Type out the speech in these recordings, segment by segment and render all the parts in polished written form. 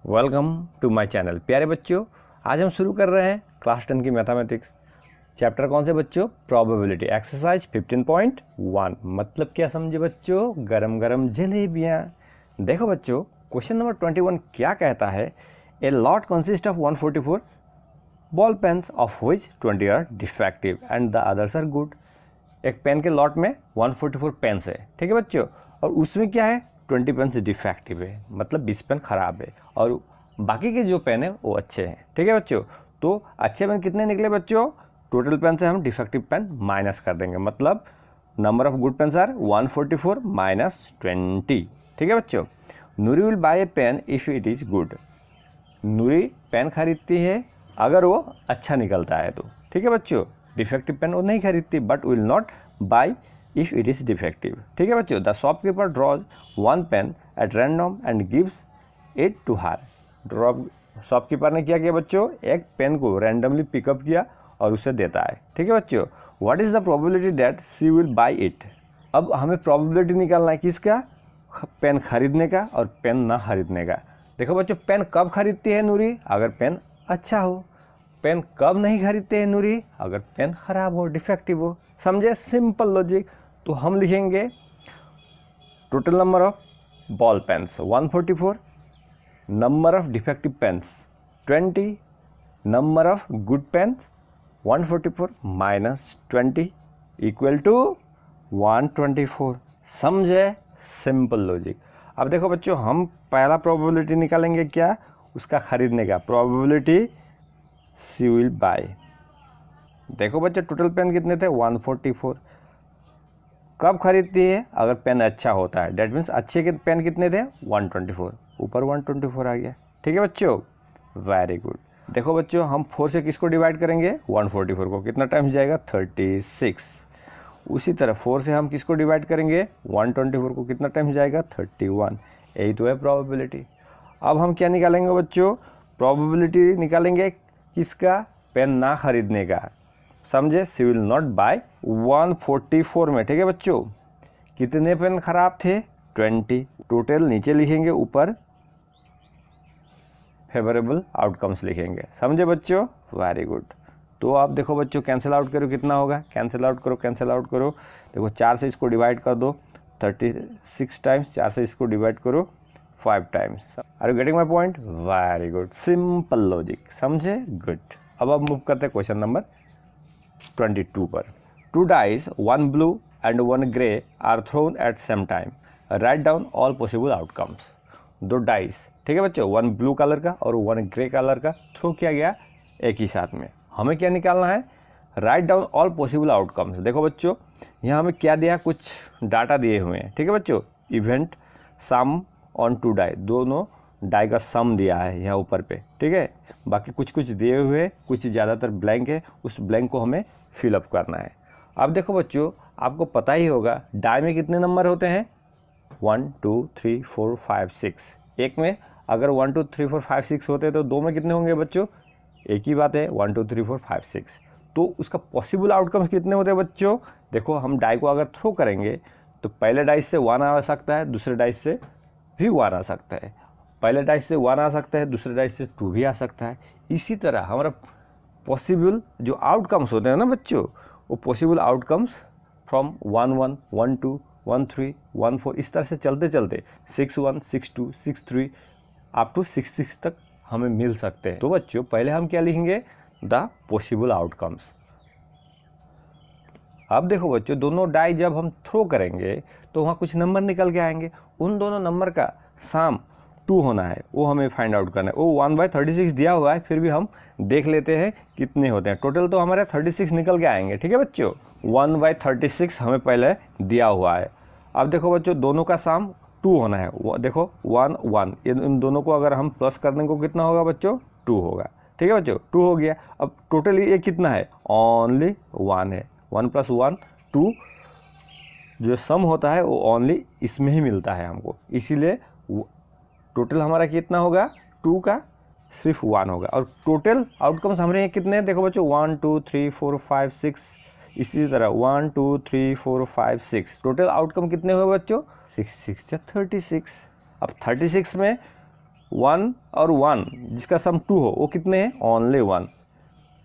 Welcome to my channel. प्यारे बच्चों, आज हम शुरू कर रहे हैं क्लास 10 की मैथमेटिक्स। चैप्टर कौन से बच्चों? Probability, exercise 15.1। मतलब क्या समझे बच्चों? गरम गरम जलेबियाँ। देखो बच्चों, क्वेश्चन नंबर 21 क्या कहता है? A lot consist of 144 ball pens of which 20 are defective and the others are good. एक पेन के लॉट में 144 पेन्स है, ठीक है बच्चों, और उसमें क्या है? 20 पेन्स डिफेक्टिव है, मतलब 20 पेन खराब है और बाकी के जो पेन है वो अच्छे हैं, ठीक है बच्चों। तो अच्छे पेन कितने निकले बच्चों? टोटल पेन से हम डिफेक्टिव पेन माइनस कर देंगे, मतलब number of good pens are 144 minus 20, ठीक है बच्चों। Noori will buy a pen if it is good. Noori pen खरीदती है अगर वो अच्छा निकलता है तो, ठीक है बच्चों। डिफेक्टिव पेन वो नहीं खरीदती, but will not buy if it is defective, ठीक है बच्चों। The shopkeeper draws one pen at random and gives it to her. Shopkeeper ने क्या किया बच्चों? एक पेन को रैंडमली पिकअप किया और उसे देता है, ठीक है बच्चों। What is the probability that she will buy it. अब हमें प्रोबेबिलिटी निकालना है किसका? पेन खरीदने का और पेन ना खरीदने का। देखो बच्चों, पेन कब खरीदती है नूरी? अगर पेन अच्छा हो। पेन कब नहीं खरीदते हैं नूरी? अगर पेन खराब हो, डिफेक्टिव हो। समझे? Simple logic. तो हम लिखेंगे total number of ball pens 144, number of defective pens 20, number of good pens 144 minus 20 equal to 124। समझे? Simple logic. अब देखो बच्चों, हम पहला प्रोबेबिलिटी निकालेंगे क्या? उसका खरीदने का। Probability she will buy. देखो बच्चे, टोटल पेन कितने थे? 144। कब खरीदती है? अगर पेन अच्छा होता है। डेट मीन्स अच्छे के पेन कितने थे? 124। ऊपर 124 आ गया, ठीक है बच्चों। Very good. देखो बच्चों, हम 4 से किसको डिवाइड करेंगे? 144 को। कितना टाइम्स जाएगा? 36। उसी तरह 4 से हम किसको डिवाइड करेंगे? 124 को। कितना टाइम्स जाएगा? 31। यही तो है प्रोबेबिलिटी। अब हम क्या निकालेंगे बच्चों? प्रोबेबिलिटी निकालेंगे किसका? पेन ना खरीदने का। समझे? शी विल नॉट बाय 144 में, ठीक है बच्चों। कितने पेन खराब थे? 20। टोटल नीचे लिखेंगे, ऊपर फेवरेबल आउटकम्स लिखेंगे। समझे बच्चों? Very good. तो आप देखो बच्चों, कैंसिल आउट करो, कितना होगा? कैंसिल आउट करो, कैंसिल आउट करो। देखो, 4 से इसको डिवाइड कर दो 36 टाइम्स, 4 से इसको डिवाइड करो 5 times. Are you getting my point? Very good, simple logic. समझे? गुड। अब मूव करते हैं क्वेश्चन नंबर 22 पर। 2 dice, 1 blue and 1 grey are thrown at same time. Write down all possible outcomes. 2 dice, ठीक है बच्चों, 1 ब्लू कलर का और 1 ग्रे कलर का थ्रो किया गया एक ही साथ में। हमें क्या निकालना है? Write down all possible outcomes. देखो बच्चों, यहाँ हमें क्या दिया? कुछ डाटा दिए हुए हैं, ठीक है बच्चों। इवेंट सम ऑन 2 डाई, दोनों डाई का सम दिया है यहाँ ऊपर पे, ठीक है। बाकी कुछ कुछ दिए हुए हैं, कुछ ज़्यादातर ब्लैंक है, उस ब्लैंक को हमें फिलअप करना है। अब देखो बच्चों, आपको पता ही होगा डाई में कितने नंबर होते हैं? 1 2 3 4 5 6। एक में अगर 1 2 3 4 5 6 होते हैं तो दो में कितने होंगे बच्चों? एक ही बात है, 1 2 3 4 5 6। तो उसका पॉसिबल आउटकम्स कितने होते हैं बच्चों? देखो, हम डाई को अगर थ्रो करेंगे तो पहले डाइस से 1 आ सकता है, दूसरे डाइस से भी 1 आ सकता है। पहले डाइस से 1 आ सकता है, दूसरे डाइस से 2 भी आ सकता है। इसी तरह हमारा पॉसिबल जो आउटकम्स होते हैं ना बच्चों, वो पॉसिबल आउटकम्स फ्रॉम 1 1 1 2 1 3 1 4 इस तरह से चलते चलते 6 1 6 2 6 3 अप टू 6 6 तक हमें मिल सकते हैं। तो बच्चों, पहले हम क्या लिखेंगे? The possible outcomes. अब देखो बच्चों, दोनों डाई जब हम थ्रो करेंगे तो वहाँ कुछ नंबर निकल के आएंगे। उन दोनों नंबर का सम 2 होना है, वो हमें फाइंड आउट करना है। वो 1/36 दिया हुआ है, फिर भी हम देख लेते हैं कितने होते हैं। टोटल तो हमारे 36 निकल के आएंगे, ठीक है बच्चों। 1/36 हमें पहले दिया हुआ है। अब देखो बच्चों, दोनों का सम 2 होना है। देखो 1 1, इन दोनों को अगर हम प्लस करने को कितना होगा बच्चों? 2 होगा, ठीक है बच्चों। 2 हो गया। अब टोटल ये कितना है? ओनली 1 है। 1 + 1 2, जो सम होता है वो ओनली इसमें ही मिलता है हमको, इसीलिए टोटल हमारा कितना होगा? 2 का सिर्फ 1 होगा। और टोटल आउटकम्स हमारे कितने हैं? देखो बच्चों, 1 2 3 4 5 6, इसी तरह 1 2 3 4 5 6। टोटल आउटकम कितने हुए बच्चों? 6 6 36। अब 36 में 1 और 1 जिसका सम 2 हो वो कितने हैं, ओनली 1,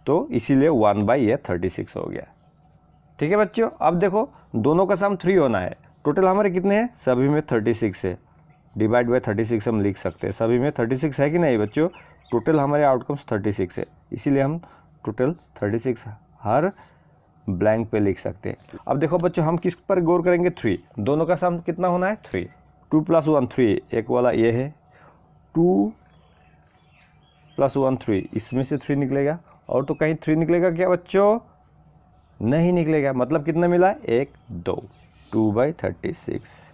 तो इसीलिए 1/36 हो गया। ठीक है बच्चों, अब देखो दोनों का सम 3 होना है, टोटल हमारे कितने हैं, सभी में 36 है, डिवाइड बाय 36 हम लिख सकते हैं, सभी में 36 है कि नहीं बच्चों, टोटल हमारे आउटकम्स 36 है, इसीलिए हम टोटल 36 हर ब्लैंक पे लिख सकते हैं। अब देखो बच्चों हम किस पर गौर करेंगे, 3, दोनों का सम कितना होना है 3, 2 + 1 3, एक वाला ये है, 2 + 1 3, इसमें से 3 निकलेगा, और तो कहीं 3 निकलेगा क्या बच्चों, नहीं निकलेगा, मतलब कितना मिला, 1 2, 2/36।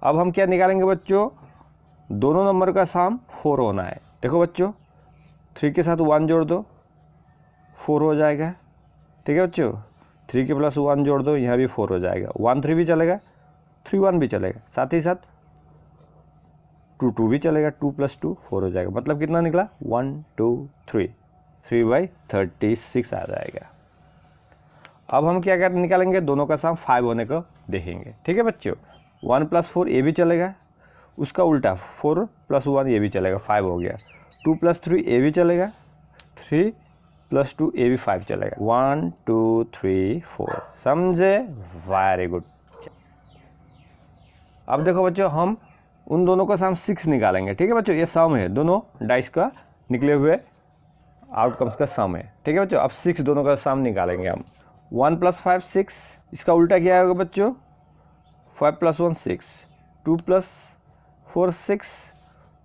अब हम क्या निकालेंगे बच्चों, दोनों नंबर का सम 4 होना है। देखो बच्चों 3 के साथ 1 जोड़ दो, 4 हो जाएगा। ठीक है बच्चों, 3 के प्लस 1 जोड़ दो, यहाँ भी 4 हो जाएगा, 1 3 भी चलेगा, 3 1 भी चलेगा, साथ ही साथ 2 2 भी चलेगा, 2 + 2 4 हो जाएगा, मतलब कितना निकला, 1 2 3, 3/36 आ जाएगा। अब हम क्या निकालेंगे, दोनों का सम 5 होने को देखेंगे। ठीक है बच्चों, 1 + 4 ये भी चलेगा, उसका उल्टा 4 + 1 ये भी चलेगा, 5 हो गया, 2 + 3 ये भी चलेगा, 3 + 2 ये भी 5 चलेगा, 1 2 3 4, समझे, वेरी गुड। अब देखो बच्चों हम उन दोनों का सम 6 निकालेंगे। ठीक है बच्चों, ये सम है, दोनों डाइस का निकले हुए आउटकम्स का सम है। ठीक है बच्चों, अब 6 दोनों का सम निकालेंगे हम, 1 + 5 6, इसका उल्टा क्या होगा बच्चों, 5 + 1 6, 2 + 4 6,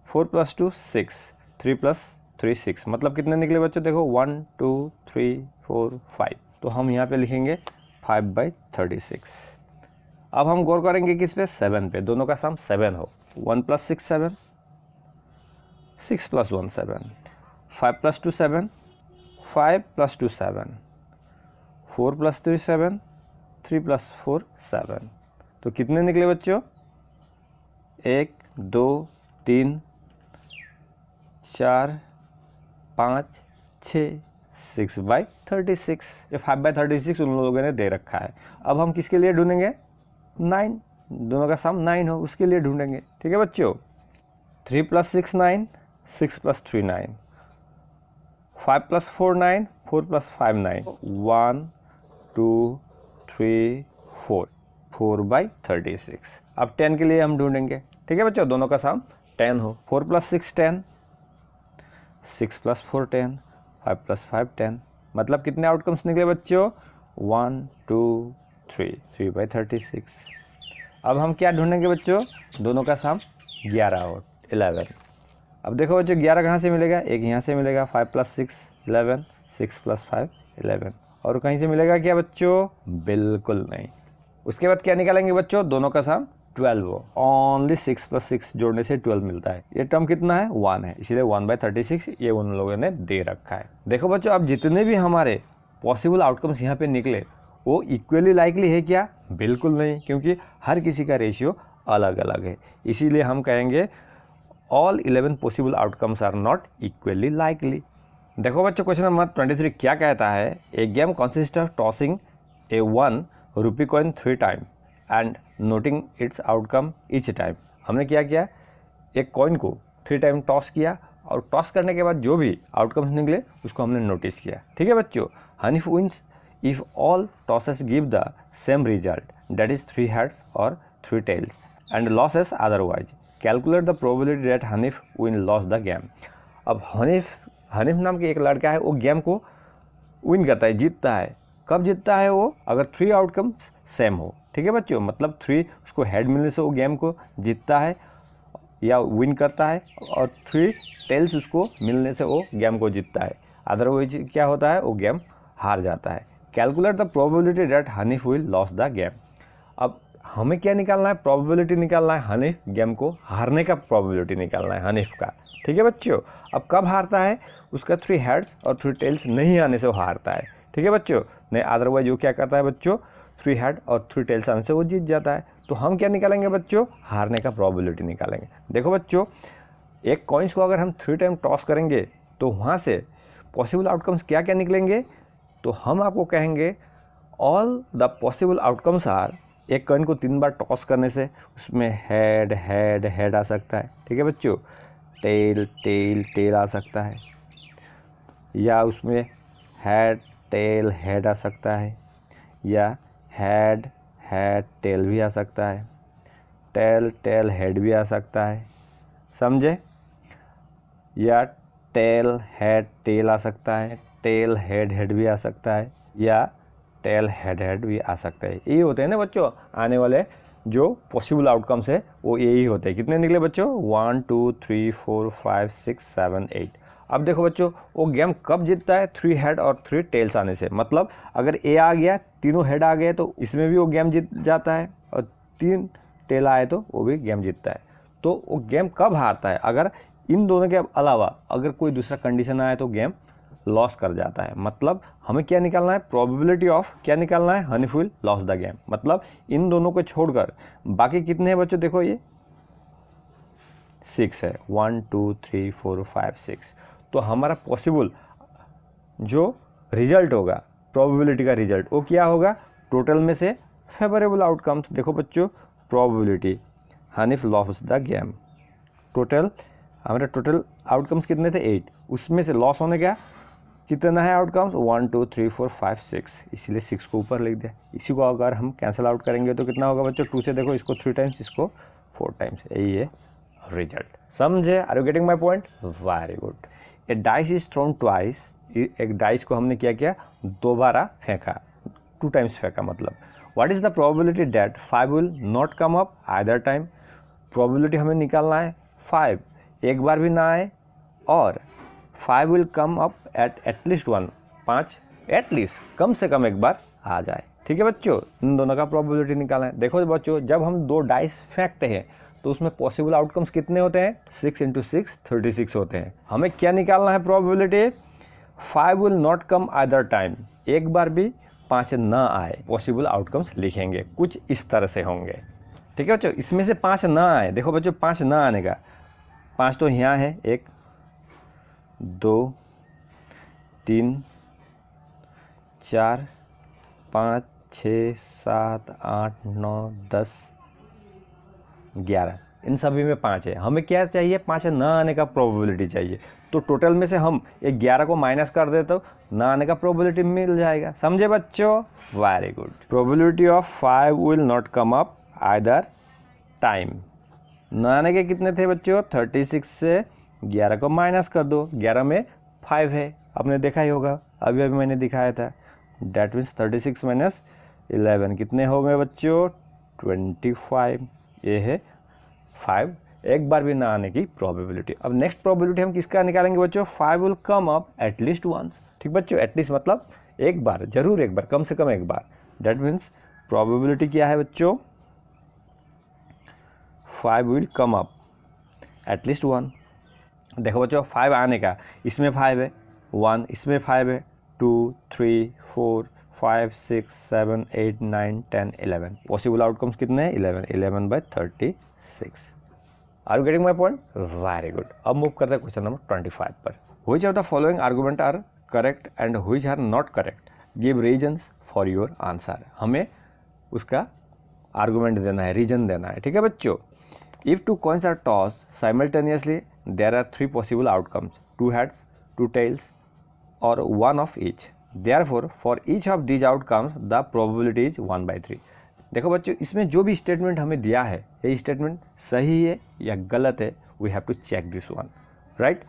4 + 2 6, 3 + 3 6, मतलब कितने निकले बच्चों, देखो 1 2 3 4 5, तो हम यहाँ पे लिखेंगे 5/36। अब हम गौर करेंगे किस पे, 7 पे, दोनों का सम 7 हो, 1 + 6 7, 6 + 1 7, 5 + 2 7, 5 + 2 7, 4 + 3 7, 3 + 4 7, तो कितने निकले बच्चों, 1 2 3 4 5 6, 6/36, ये 5/36 उन लोगों ने दे रखा है। अब हम किसके लिए ढूंढेंगे, 9, दोनों का सम 9 हो उसके लिए ढूंढेंगे। ठीक है बच्चों, 3 + 6 9, 6 + 3 9, 5 + 4 9, 4 + 5 9, 1 2 3 4, 4/36। अब 10 के लिए हम ढूंढेंगे। ठीक है बच्चों, दोनों का सम 10 हो, 4 + 6 10, 6 + 4 10, 5 + 5 10, मतलब कितने आउटकम्स निकले बच्चों, 1 2 3, 3/36। अब हम क्या ढूंढेंगे बच्चों, दोनों का सम 11 हो, 11। अब देखो बच्चों 11 कहाँ से मिलेगा, एक यहाँ से मिलेगा, 5 + 6 11, 6 + 5 11, और कहीं से मिलेगा क्या बच्चों, बिल्कुल नहीं। उसके बाद क्या निकालेंगे बच्चों, दोनों का सम 12 हो, ओनली 6 + 6 जोड़ने से 12 मिलता है, ये टर्म कितना है, 1 है, इसीलिए 1/36 ये उन लोगों ने दे रखा है। देखो बच्चों अब जितने भी हमारे पॉसिबल आउटकम्स यहाँ पे निकले वो इक्वली लाइकली है क्या, बिल्कुल नहीं, क्योंकि हर किसी का रेशियो अलग अलग है, इसीलिए हम कहेंगे all 11 possible outcomes are not equally likely. देखो बच्चों क्वेश्चन नंबर 23 क्या कहता है, a game consist of tossing a 1 rupee coin 3 time and noting its outcome each time. हमने क्या किया, एक कॉइन को 3 टाइम टॉस किया और टॉस करने के बाद जो भी आउटकम्स निकले उसको हमने नोटिस किया। ठीक है बच्चों, Hanif wins if all tosses give the same result, that is 3 heads और 3 tails and loses otherwise, calculate the probability that Hanif win loss the game. अब हनीफ नाम के एक लड़का है, वो गेम को विन करता है, जीतता है। कब जीतता है वो, अगर 3 आउटकम्स सेम हो। ठीक है बच्चों, मतलब 3 उसको हेड मिलने से वो गेम को जीतता है या विन करता है, और 3 टेल्स उसको मिलने से वो गेम को जीतता है, अदरवाइज क्या होता है, वो गेम हार जाता है। Calculate the probability that Hanif will loss the game. अब हमें क्या निकालना है, प्रोबेबिलिटी निकालना है, हनीफ गेम को हारने का प्रोबेबिलिटी निकालना है हनीफ का। ठीक है बच्चों, अब कब हारता है, उसका 3 हेड्स और 3 टेल्स नहीं आने से वो हारता है। ठीक है बच्चों, नहीं अदरवाइज वो क्या करता है बच्चों, 3 हेड और 3 टेल्स आने से वो जीत जाता है। तो हम क्या निकालेंगे बच्चों, हारने का प्रोबेबिलिटी निकालेंगे। देखो बच्चों, एक कॉइन्स को अगर हम 3 टाइम टॉस करेंगे तो वहाँ से पॉसिबल आउटकम्स क्या क्या निकलेंगे, तो हम आपको कहेंगे all the possible outcomes are, एक कॉइन को 3 बार टॉस करने से उसमें हेड हेड हेड आ सकता है। ठीक है बच्चों, टेल टेल टेल आ सकता है, या उसमें हेड टेल हेड आ सकता है, या हेड हेड टेल भी आ सकता है, टेल टेल हेड भी आ सकता है, समझे, या टेल हेड टेल आ सकता है, टेल हेड हेड भी आ सकता है, या टेल हेड हेड भी आ सकता है। ये होते हैं ना बच्चों आने वाले जो पॉसिबल आउटकम्स है वो यही होते हैं। कितने निकले बच्चों? 1 2 3 4 5 6 7 8। अब देखो बच्चों वो गेम कब जीतता है? 3 हेड और 3 टेल्स आने से। मतलब अगर ए आ गया, तीनों हेड आ गए तो इसमें भी वो गेम जीत जाता है, और 3 टेल आए तो वो भी गेम जीतता है। तो वो गेम कब हारता है? अगर इन दोनों के अलावा अगर कोई दूसरा कंडीशन आए तो गेम लॉस कर जाता है। मतलब हमें क्या निकालना है? प्रोबेबिलिटी ऑफ क्या निकालना है? Hanif will loss the game. मतलब इन दोनों को छोड़कर बाकी कितने हैं बच्चों? देखो ये 6 है, 1 2 3 4 5 6। तो हमारा पॉसिबल जो रिजल्ट होगा, प्रोबेबिलिटी का रिजल्ट, वो क्या होगा? टोटल में से फेवरेबल आउटकम्स। देखो बच्चों probability Hanif loss the game, total हमारे टोटल आउटकम्स कितने थे? 8। उसमें से लॉस होने का कितना है आउटकम्स? 1 2 3 4 5 6, इसीलिए 6 को ऊपर लिख दिया। इसी को अगर हम कैंसिल आउट करेंगे तो कितना होगा बच्चों? 2 से देखो इसको 3 टाइम्स, इसको 4 टाइम्स। यही है रिजल्ट। समझे? Are you getting my point? Very good. A dice is thrown twice. एक डाइस को हमने क्या किया? दोबारा फेंका, 2 टाइम्स फेंका। मतलब what is the probability that 5 will not come up either time? Probability हमें निकालना है 5 एक बार भी ना आए, और 5 will come up at least 1, 5 at least कम से कम एक बार आ जाए। ठीक है बच्चों, इन दोनों का प्रोबेबिलिटी निकालना है। देखो बच्चों जब हम 2 डाइस फेंकते हैं तो उसमें पॉसिबल आउटकम्स कितने होते हैं? 6 × 6 36 होते हैं। हमें क्या निकालना है? Probability 5 will not come either time, एक बार भी 5 ना आए। पॉसिबल आउटकम्स लिखेंगे कुछ इस तरह से होंगे। ठीक है बच्चों, इसमें से 5 ना आए। देखो बच्चों 5 ना आने का, 5 तो यहाँ है, 1 2 3 4 5 6 7 8 9 10 11, इन सभी में 5 है। हमें क्या चाहिए? 5 ना आने का प्रोबेबिलिटी चाहिए। तो टोटल में से हम 11 को माइनस कर दे तो ना आने का प्रोबेबिलिटी मिल जाएगा। समझे बच्चों? Very good. Probability of 5 will not come up either time. ना आने के कितने थे बच्चों? 36 से 11 को माइनस कर दो, 11 में 5 है, आपने देखा ही होगा, अभी अभी मैंने दिखाया था। डैट मीन्स 36 माइनस 11 कितने हो गए बच्चों? 25। ये है 5 एक बार भी ना आने की प्रोबेबिलिटी। अब नेक्स्ट प्रोबेबिलिटी हम किसका निकालेंगे बच्चों? 5 will come up at least once. ठीक बच्चों, एटलीस्ट मतलब एक बार, जरूर एक बार, कम से कम एक बार। डैट मीन्स प्रोबेबिलिटी क्या है बच्चों? 5 विल कम अप एटलीस्ट 1। देखो बच्चों 5 आने का, इसमें 5 है, 1 इसमें 5 है, 2 3 4 5 6 7 8 9 10 11। पॉसिबल आउटकम्स कितने हैं? 11/36। Are you getting my point? Very good. अब मूव करते हैं क्वेश्चन नंबर 25 पर। Which of the following argument are correct and which are not correct? Give reasons for your answer. हमें उसका आर्गुमेंट देना है, रीजन देना है। ठीक है बच्चों, if 2 coins are tossed simultaneously there are 3 possible outcomes, 2 heads, 2 tails or 1 of each. Therefore for each of these outcomes the probability is 1/3. देखो बच्चों इसमें जो भी स्टेटमेंट हमें दिया है ये स्टेटमेंट सही है या गलत है, we have to check this one, right.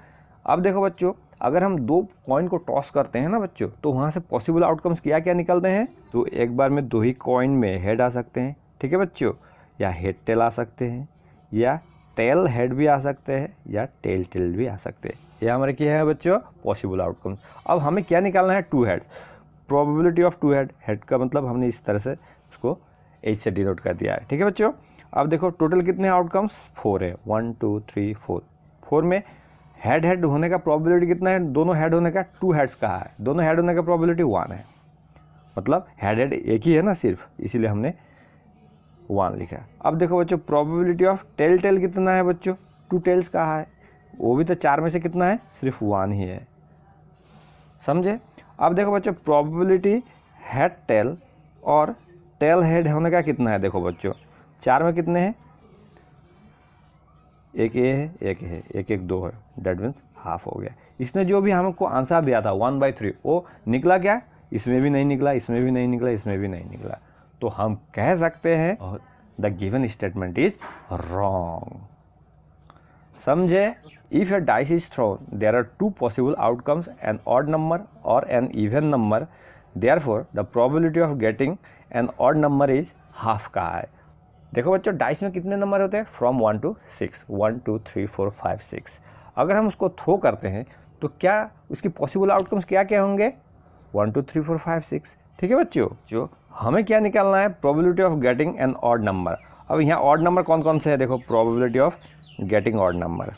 अब देखो बच्चों अगर हम 2 कॉइन को टॉस करते हैं ना बच्चों, तो वहाँ से पॉसिबल आउटकम्स क्या क्या निकलते हैं? तो एक बार में 2 ही कॉइन में हेड आ सकते हैं, ठीक है बच्चों, या हेड टेल आ सकते हैं, या टेल हेड भी आ सकते हैं, या टेल टेल भी आ सकते हैं। ये हमारे क्या है बच्चों? Possible outcomes. अब हमें क्या निकालना है? 2 heads. Probability of 2 head, head का मतलब हमने इस तरह से उसको एच से डिनोट कर दिया है, ठीक है बच्चों। अब देखो टोटल कितने आउटकम्स? 4 है, 1 2 3 4। 4 में हेड हेड होने का प्रोबेबिलिटी कितना है? दोनों हेड होने का 2 हेड्स कहा है, दोनों हेड होने का प्रोबेबिलिटी 1 है। मतलब हेड हेड एक ही है ना सिर्फ, इसीलिए हमने 1 लिखा। अब देखो बच्चों प्रोबेबिलिटी ऑफ टेल टेल कितना है बच्चों? 2 टेल्स कहा है, वो भी तो 4 में से कितना है? सिर्फ 1 ही है, समझे। अब देखो बच्चों प्रोबेबिलिटी हेड टेल और टेल हेड होने का कितना है? देखो बच्चों 4 में कितने हैं? एक ए है, एक है, एक एक 2 है, डेट मीन्स हाफ हो गया। इसने जो भी हमको आंसर दिया था 1/3 वो निकला क्या, इसमें भी नहीं निकला, इसमें भी नहीं निकला, इसमें भी नहीं निकला। तो हम कह सकते हैं the given statement is wrong. समझे? If a dice is thrown there are 2 possible outcomes, an odd number और an even number, therefore the probability of getting an odd number is half का है। देखो बच्चों, डाइस में कितने number होते हैं, फ्रॉम 1 to 6, 1 2 3 4 5 6। अगर हम उसको थ्रो करते हैं तो क्या उसकी पॉसिबल आउटकम्स क्या क्या होंगे, 1 2 3 4 5 6। ठीक है बच्चों, जो हमें क्या निकालना है, probability of getting an odd number. अब यहाँ ऑड नंबर कौन कौन से है, देखो probability of getting odd number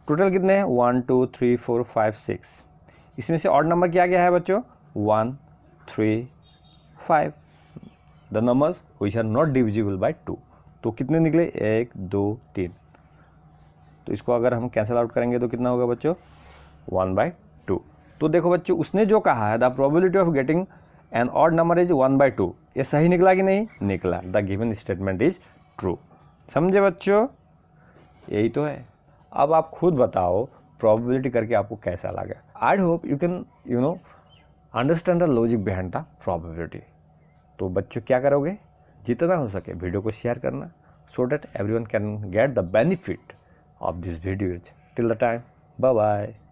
total कितने हैं, 1 2 3 4 5 6। इसमें से ऑड नंबर क्या क्या है बच्चों, 1 3 5, the numbers which are not divisible by 2। तो कितने निकले, 1 2 3। तो इसको अगर हम कैंसिल आउट करेंगे तो कितना होगा बच्चों, 1/2। तो देखो बच्चों, उसने जो कहा है the probability of getting an odd number is 1/2, ये सही निकला कि नहीं निकला, the given statement is true. समझे बच्चों, यही तो है। अब आप खुद बताओ प्रोबेबिलिटी करके आपको कैसा लगा। I hope you can understand the logic behind the probability. तो बच्चों क्या करोगे, जितना हो सके वीडियो को शेयर करना, so that everyone can get the benefit of this video. Till the time, bye bye.